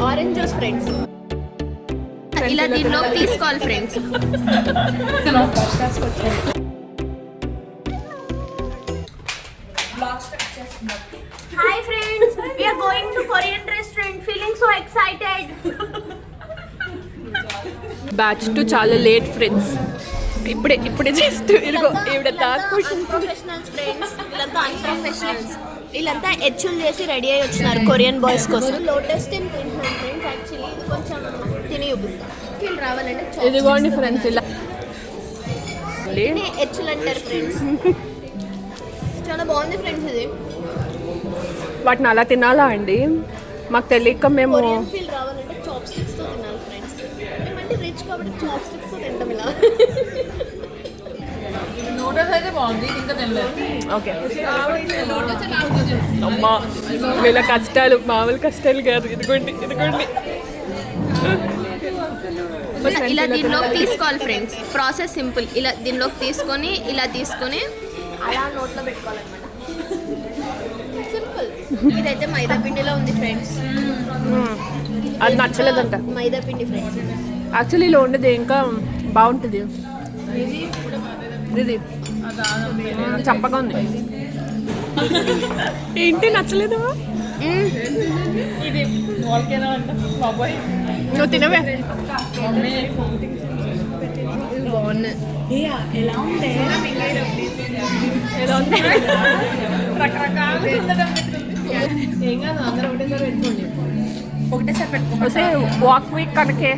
Orange juice friends. ఇలా దీనిలో తీసుకోవాలి friends. Hi friends, we are going to Korean restaurant. Feeling so excited. Batch to చాలా late friends. ఇప్పుడే just ఇదిగో ఈవిడ ప్రొఫెషనల్స్ ఫ్రెండ్స్. వీళ్ళంతా అన్ప్రొఫెషనల్స్. వీళ్ళంతా హెచ్చులు చేసి రెడీ అయ్యి వచ్చినారు కొరియన్ బాయ్స్ కోసం. లోటస్ టెంపుల్ తింటున్నాం ఫ్రెండ్స్. యాక్చువల్లీ ఇది కొంచెం తిని చూపిస్తాం. రావాలంటే ఇదిగోండి ఫ్రెండ్స్ ఇలా హెచ్చులు అంటారు ఫ్రెండ్స్. చాలా బాగుంది ఫ్రెండ్స్. ఇది వాటిని అలా తినాలా అండి? మాకు తెలియక మేము ఫీల్ రావాలంటే చాప్ స్టిక్స్ తో తినాలి ఫ్రెండ్స్. మేమంటే రిచ్ కాబట్టి చాప్ స్టిక్స్ తో తింటాం ఇలా. నూడిల్స్ అయితే బాగుంది, ఇంకా తినలేదు. ఓకే అమ్మా వీళ్ళ కష్టాలు మామూలు కష్టాలు కాదు. ఇదిగోండి ఇలా దీనిలోకి తీసుకోవాలి ఫ్రెండ్స్. Process simple. ఇలా దీనిలోకి తీసుకొని అలా నోట్లో పెట్టుకోవాలన్నమాట. సింపుల్. ఇదైతే మైదా పిండిలో ఉంది ఫ్రెండ్స్. అది నచ్చలేదంట. మైదా పిండి ఫ్రెండ్స్. యాక్చువల్లీ ఇలా ఉండేది ఇంకా బాగుంటుంది. ఇది చప్పగా ఉంది. ఏంటి నచ్చలేదు? ఇది వాల్కేనో అంట బాబాయ్. నువ్వు తినవే. బాగున్నాయి. ఎలా ఉంది రకరకాలు ఏం కాదు, అందరూ ఒకటేసారి పెట్టుకోండి. వాక్ వీక్ కనుకే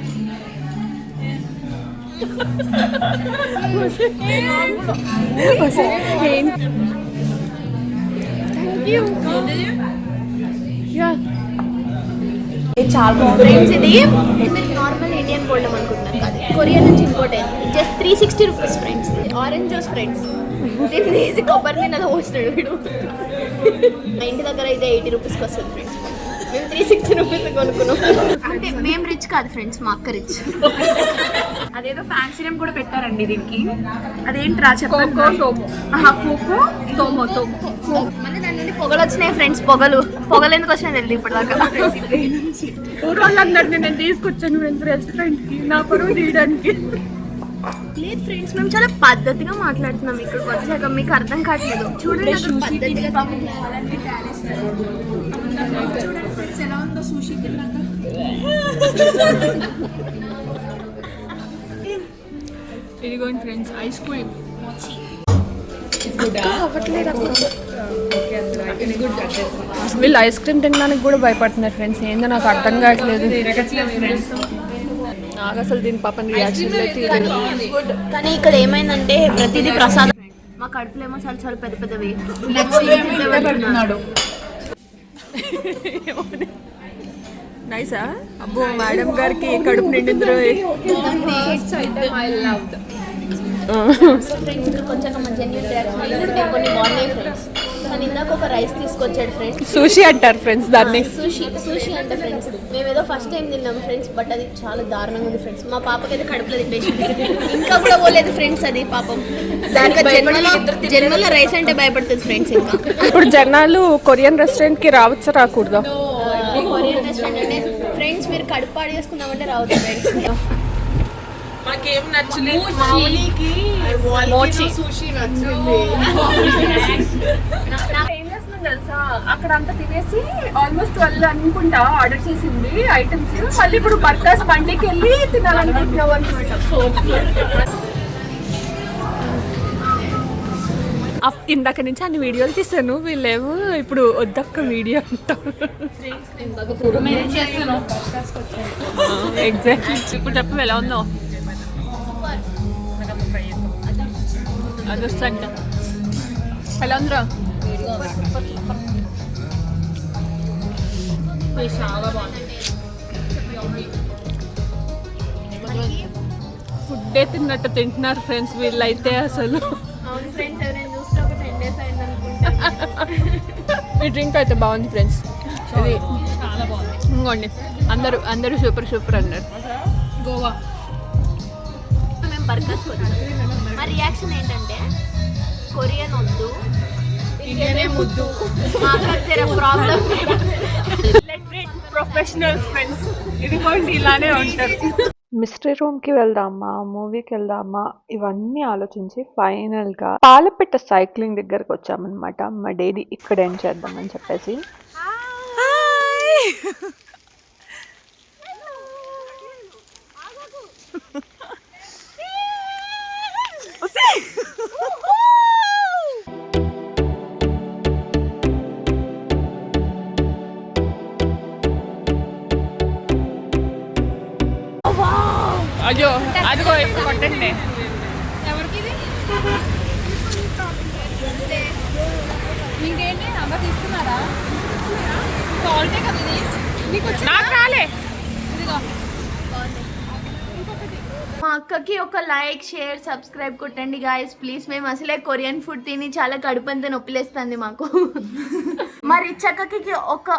చాలా బాగుంది ఫ్రెండ్స్. ఇది మీరు నార్మల్ ఇండియన్ గోల్డ్ అనుకుంటున్నారు కాదు, కొరియా నుంచి ఇంపోర్ట్ అయింది. Just 360 rupees friends. Orange juice friends. దీన్ని వేసి కొబ్బరి నీళ్ళలో పోసినాడు వీడు. మా ఇంటి దగ్గర అయితే 80 రూపీస్కి వస్తుంది ఫ్రెండ్స్. మేము 360 రూపీస్ కొనుక్కున్నాం. అంటే మేము రిచ్ కాదు ఫ్రెండ్స్, మా అక్క రిచ్. అదేదో ఫ్యాన్సీ నేమ్ కూడా పెట్టారండి దీనికి. అదేంట్రా చెప్పండి. మళ్ళీ దాని నుండి పొగలు వచ్చినాయి ఫ్రెండ్స్. పొగలు ఎందుకు వచ్చినాయి తెలియదు ఇప్పటిదాకా. ఊరోళ్ళందరినీ నేను తీసుకొచ్చాను ఫ్రెండ్స్ రెస్టారెంట్కి నా పరువు తీయడానికి. లేదు ఫ్రెండ్స్, మేము చాలా పద్ధతిగా మాట్లాడుతున్నాం. ఇక్కడికి వచ్చాక మీకు అర్థం కావట్లేదు. చూడండి పద్ధతిగా ఎలా ఉందో సూషి తిన్నాక. ఇదిగోండి ఫ్రెండ్స్ ఐస్ క్రీమ్. వీళ్ళు ఐస్ క్రీమ్ తినడానికి కూడా భయపడుతున్నారు ఫ్రెండ్స్. ఏందో నాకు అర్థం కావట్లేదు. నాకు అసలు దీని పాపం రియాక్షన్ కానీ ఇక్కడ ఏమైందంటే ప్రతిదీ ప్రసాదం. మా కడుపులో ఏమో చాలా చాలా పెద్ద పెద్దవి. నైసా? అబ్బో మేడం గారికి కడుపు నిండిందిరో. కొన్ని బాగున్నాయి ఫ్రెండ్స్. కానీ ఇందాక ఒక రైస్ తీసుకొచ్చాడు ఫ్రెండ్స్. సూషి అంటారు ఫ్రెండ్స్ దాన్ని. సూషి అంటే ఫ్రెండ్స్ మేమేదో ఫస్ట్ టైం తిన్నాం ఫ్రెండ్స్. బట్ అది చాలా దారుణంగా ఉంది ఫ్రెండ్స్. మా పాపకైతే కడుపులో తిప్పేసింది. ఇంకా కూడా పోలేదు ఫ్రెండ్స్ అది పాపం. దానికి జన్మలో రైస్ అంటే భయపడుతుంది ఫ్రెండ్స్. ఇంకా ఇప్పుడు జనాలు కొరియన్ రెస్టారెంట్ కి రావచ్చా రాకూడదా? కొరియన్ రెస్టారెంట్ అంటే ఫ్రెండ్స్ మీరు కడుపు పాడు చేసుకున్నామంటే రావచ్చు ఫ్రెండ్స్. మాకేం నచ్చలేదు. సూషి నచ్చింది. ఏం చేస్తున్నాం తెలుసా, అక్కడ అంతా తినేసి ఆల్మోస్ట్ 12 అనుకుంటా ఆర్డర్ చేసింది ఐటమ్స్. మళ్ళీ ఇప్పుడు బర్గర్స్ బండికి వెళ్ళి తినాలనుకుంటున్నావు అనమాట. ఇందాక నుంచి అన్ని వీడియోలు తీసాను. వీళ్ళేమో ఇప్పుడు వద్దొక్క వీడియో అంటాం. ఎగ్జాక్ట్లీ. ఇప్పుడు చెప్పు ఎలా ఉందో. అదొస్తంట ఎలా ఉందిరా? చాలా బాగుంది. ఫుడ్డే తిన్నట్టు తింటున్నారు ఫ్రెండ్స్ వీళ్ళైతే అసలు. ఈ డ్రింక్ అయితే బాగుంది ఫ్రెండ్స్. ఇది చాలా బాగుంది. ఇంకోండి అందరూ సూపర్ సూపర్ అన్నారు. గోవా మేము బర్గర్స్ వచ్చాం. మా రియాక్షన్ ఏంటంటే కొరియన్ వద్దు, ఇండియనే ముద్దు. మాకు ప్రాబ్లం. ప్రొఫెషనల్ ఫ్రెండ్స్ ఇదిగోండి ఇలానే ఉంటారు. మిస్టరీ రూమ్కి వెళ్దామా, మూవీకి వెళ్దామా, ఇవన్నీ ఆలోచించి ఫైనల్గా పాలపిట్ట సైక్లింగ్ దగ్గరకు వచ్చామన్నమాట. మా డైలీ ఇక్కడ ఏం చేద్దామని చెప్పేసి. అయ్యో అదిగో ఎక్కువ కొట్టండి. ఇంకేంటి అమ్మ తీసుకున్నారా? సాల్టే కదా ఇది. నాకు రాలే. మా అక్కకి ఒక లైక్, షేర్, సబ్స్క్రైబ్ కొట్టండి గాయస్ ప్లీజ్. మేము అసలే కొరియన్ ఫుడ్ తిని చాలా కడుపంతా నొప్పిలేస్తుంది మాకు. మరి చక్కకి ఒక